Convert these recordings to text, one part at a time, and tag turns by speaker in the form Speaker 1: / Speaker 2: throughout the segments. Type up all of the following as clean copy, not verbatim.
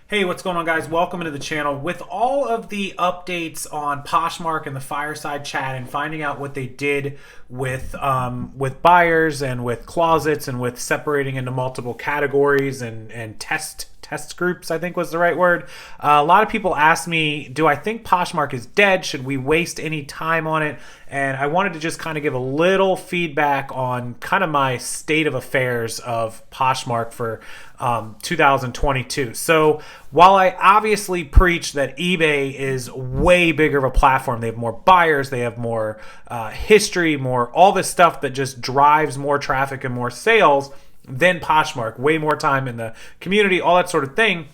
Speaker 1: Hey, what's going on, guys? Welcome into the channel. With all of the updates on Poshmark and the Fireside Chat and finding out what they did with buyers and with closets and with separating into multiple categories and test groups, I think was the right word. A lot of people asked me, do I think Poshmark is dead? Should we waste any time on it? And I wanted to just kind of give a little feedback on kind of my state of affairs of Poshmark for 2022. So while I obviously preach that eBay is way bigger of a platform, they have more buyers, they have more history, more all this stuff that just drives more traffic and more sales than Poshmark, way more time in the community, all that sort of thing.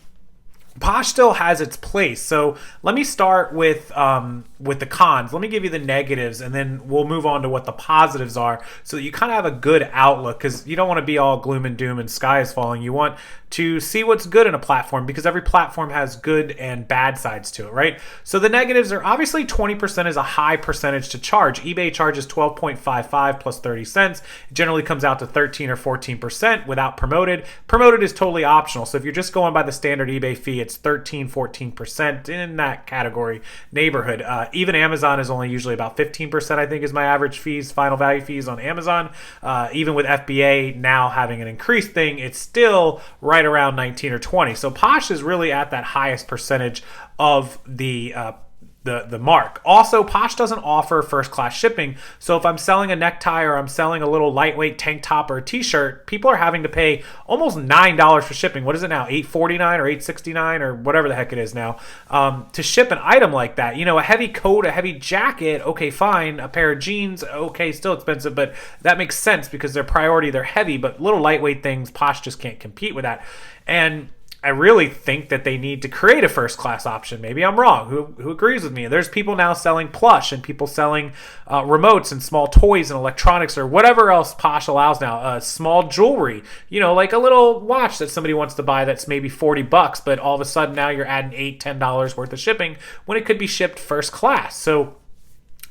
Speaker 1: Posh still has its place. So let me start with the cons. Let me give you the negatives, and then we'll move on to what the positives are so that you kind of have a good outlook, because you don't want to be all gloom and doom and sky is falling. You want to see what's good in a platform, because every platform has good and bad sides to it, right? So the negatives are obviously 20% is a high percentage to charge. eBay charges 12.55 plus 30 cents. It generally comes out to 13 or 14% without promoted. Promoted is totally optional. So if you're just going by the standard eBay fee, it's 13, 14% in that category neighborhood. Even Amazon is only usually about 15%, I think, is my average fees, final value fees on Amazon. Even with FBA now having an increased thing, it's still right around 19 or 20. So Posh is really at that highest percentage of the mark. Also, Posh doesn't offer first class shipping. So if I'm selling a necktie or I'm selling a little lightweight tank top or a t-shirt, people are having to pay almost $9 for shipping. What is it now? $8.49 or $8.69 or whatever the heck it is now, to ship an item like that. You know, a heavy coat, a heavy jacket, okay, fine. A pair of jeans, okay, still expensive, but that makes sense because their priority, they're heavy, but little lightweight things, Posh just can't compete with that. And I really think that they need to create a first-class option. Maybe I'm wrong. Who agrees with me? There's people now selling plush and people selling remotes and small toys and electronics or whatever else Posh allows now. Small jewelry, you know, like a little watch that somebody wants to buy that's maybe $40, but all of a sudden now you're adding $8, $10 worth of shipping when it could be shipped first class. So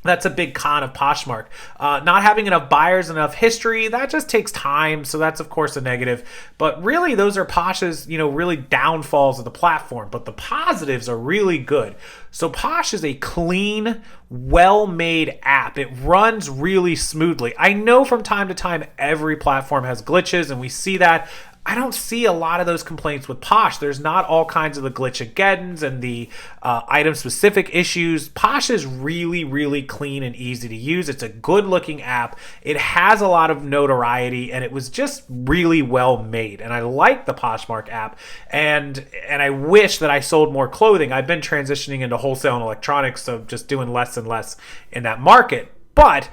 Speaker 1: that's a big con of Poshmark. Not having enough buyers, enough history, that just takes time. So that's, of course, a negative. But really, those are Posh's, really downfalls of the platform. But the positives are really good. So Posh is a clean, well-made app. It runs really smoothly. I know from time to time, every platform has glitches, and we see that. I don't see a lot of those complaints with Posh. There's not all kinds of the glitch-ageddons and the item-specific issues. Posh is really, really clean and easy to use. It's a good-looking app. It has a lot of notoriety, and it was just really well made. And I like the Poshmark app, and I wish that I sold more clothing. I've been transitioning into wholesale and electronics, so just doing less and less in that market. But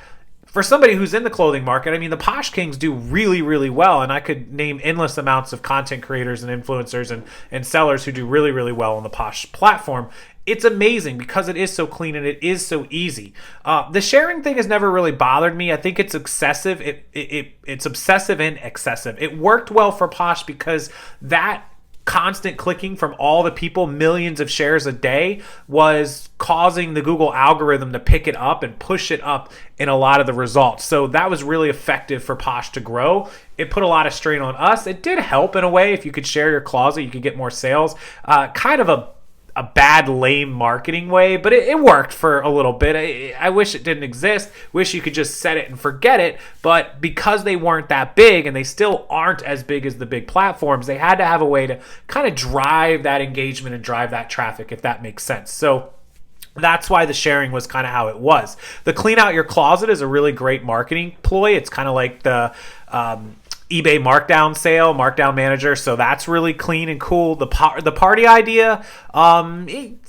Speaker 1: for somebody who's in the clothing market, I mean, the Posh Kings do really, really well. And I could name endless amounts of content creators and influencers and sellers who do really, really well on the Posh platform. It's amazing because it is so clean and it is so easy. The sharing thing has never really bothered me. I think it's excessive. It's obsessive and excessive. It worked well for Posh because that constant clicking from all the people, millions of shares a day, was causing the Google algorithm to pick it up and push it up in a lot of the results. So that was really effective for Posh to grow. It put a lot of strain on us. It did help in a way. If you could share your closet, you could get more sales. Kind of a bad, lame marketing way, but it worked for a little bit. I wish it didn't exist. Wish you could just set it and forget it. But because they weren't that big, and they still aren't as big as the big platforms, they had to have a way to kind of drive that engagement and drive that traffic, if that makes sense. So that's why the sharing was kind of how it was. The clean out your closet is a really great marketing ploy. It's kind of like the eBay markdown sale, markdown manager. So that's really clean and cool. The party idea,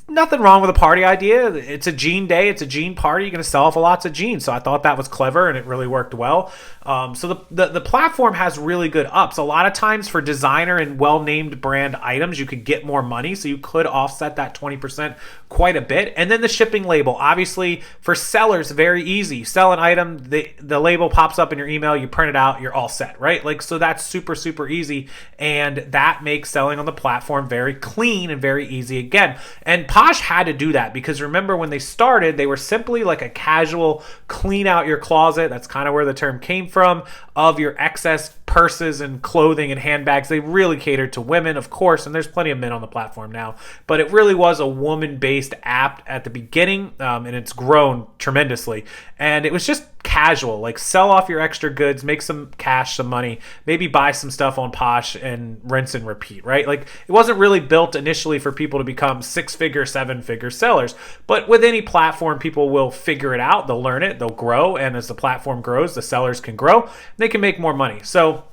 Speaker 1: nothing wrong with a party idea. It's a jean day. It's a jean party. You're going to sell for lots of jeans. So I thought that was clever and it really worked well. So the platform has really good ups. A lot of times for designer and well-named brand items, you could get more money. So you could offset that 20% quite a bit. And then the shipping label, obviously for sellers, very easy. You sell an item, the label pops up in your email, you print it out, you're all set, right? Like, so that's super, super easy. And that makes selling on the platform very clean and very easy again. And Posh had to do that because remember when they started, they were simply like a casual clean out your closet. That's kind of where the term came from, of your excess purses and clothing and handbags. They really catered to women, of course, and there's plenty of men on the platform now. But it really was a woman-based app at the beginning, and it's grown tremendously. And it was just casual, like sell off your extra goods, make some cash, some money, maybe buy some stuff on Posh and rinse and repeat, right? Like it wasn't really built initially for people to become 6-figure, 7-figure sellers. But with any platform, people will figure it out, they'll learn it, they'll grow, and as the platform grows, the sellers can grow, they can make more money. So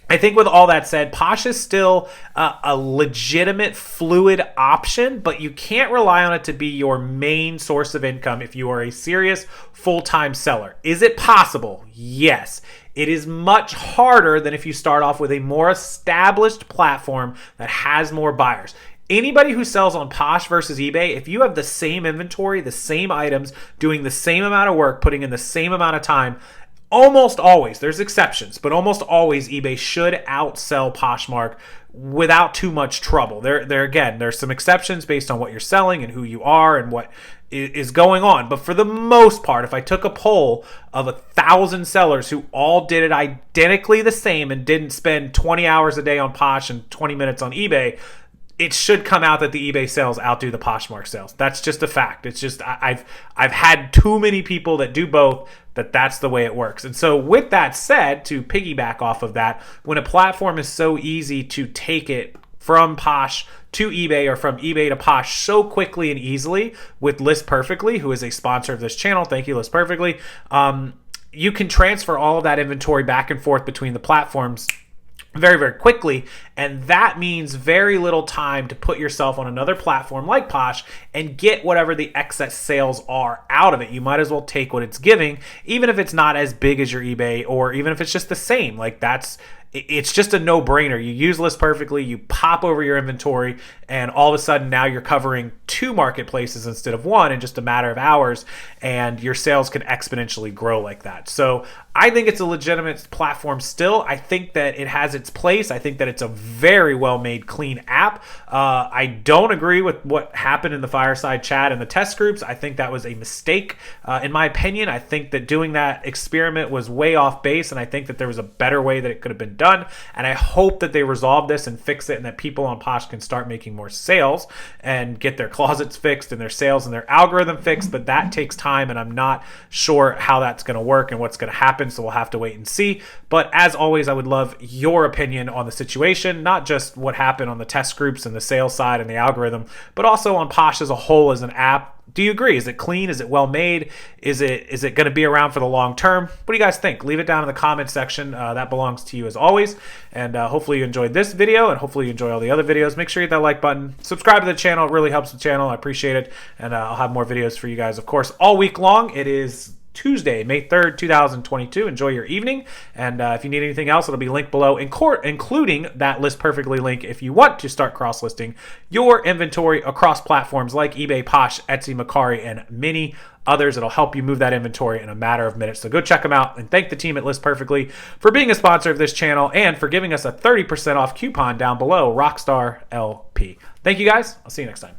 Speaker 1: I think with all that said, Posh is still a legitimate, fluid option, but you can't rely on it to be your main source of income if you are a serious full-time seller. Is it possible? Yes. It is much harder than if you start off with a more established platform that has more buyers. Anybody who sells on Posh versus eBay, if you have the same inventory, the same items, doing the same amount of work, putting in the same amount of time, almost always, there's exceptions, but almost always eBay should outsell Poshmark without too much trouble. Again, there's some exceptions based on what you're selling and who you are and what is going on. But for the most part, if I took a poll of 1,000 sellers who all did it identically the same and didn't spend 20 hours a day on Posh and 20 minutes on eBay, it should come out that the eBay sales outdo the Poshmark sales. That's just a fact. It's just I've had too many people that do both, that's the way it works. And so with that said, to piggyback off of that, when a platform is so easy to take it from Posh to eBay or from eBay to Posh so quickly and easily with Listperfectly, who is a sponsor of this channel, thank you Listperfectly, you can transfer all of that inventory back and forth between the platforms very, very quickly, and that means very little time to put yourself on another platform like Posh and get whatever the excess sales are out of it. You might as well take what it's giving, even if it's not as big as your eBay, or even if it's just the same. Like it's just a no-brainer. You use Listperfectly, you pop over your inventory, and all of a sudden now you're covering 2 marketplaces instead of 1 in just a matter of hours, and your sales can exponentially grow like that. So I think it's a legitimate platform still. I think that it has its place. I think that it's a very well-made, clean app. I don't agree with what happened in the fireside chat and the test groups. I think that was a mistake. In my opinion, I think that doing that experiment was way off base, and I think that there was a better way that it could have been done. And I hope that they resolve this and fix it, and that people on Posh can start making more sales and get their closets fixed and their sales and their algorithm fixed. But that takes time, and I'm not sure how that's going to work and what's going to happen. So we'll have to wait and see. But as always, I would love your opinion on the situation, not just what happened on the test groups and the sales side and the algorithm, but also on Posh as a whole as an app. Do you agree? Is it clean? Is it well made? Is it going to be around for the long term? What do you guys think? Leave it down in the comment section. That belongs to you as always. And hopefully you enjoyed this video, and hopefully you enjoy all the other videos. Make sure you hit that like button. Subscribe to the channel. It really helps the channel. I appreciate it. And I'll have more videos for you guys, of course, all week long. It is Tuesday, May 3rd, 2022. Enjoy your evening. And if you need anything else, it'll be linked below, including that Listperfectly link if you want to start cross-listing your inventory across platforms like eBay, Posh, Etsy, Mercari, and many others. It'll help you move that inventory in a matter of minutes. So go check them out, and thank the team at Listperfectly for being a sponsor of this channel and for giving us a 30% off coupon down below, Rockstar LP. Thank you guys. I'll see you next time.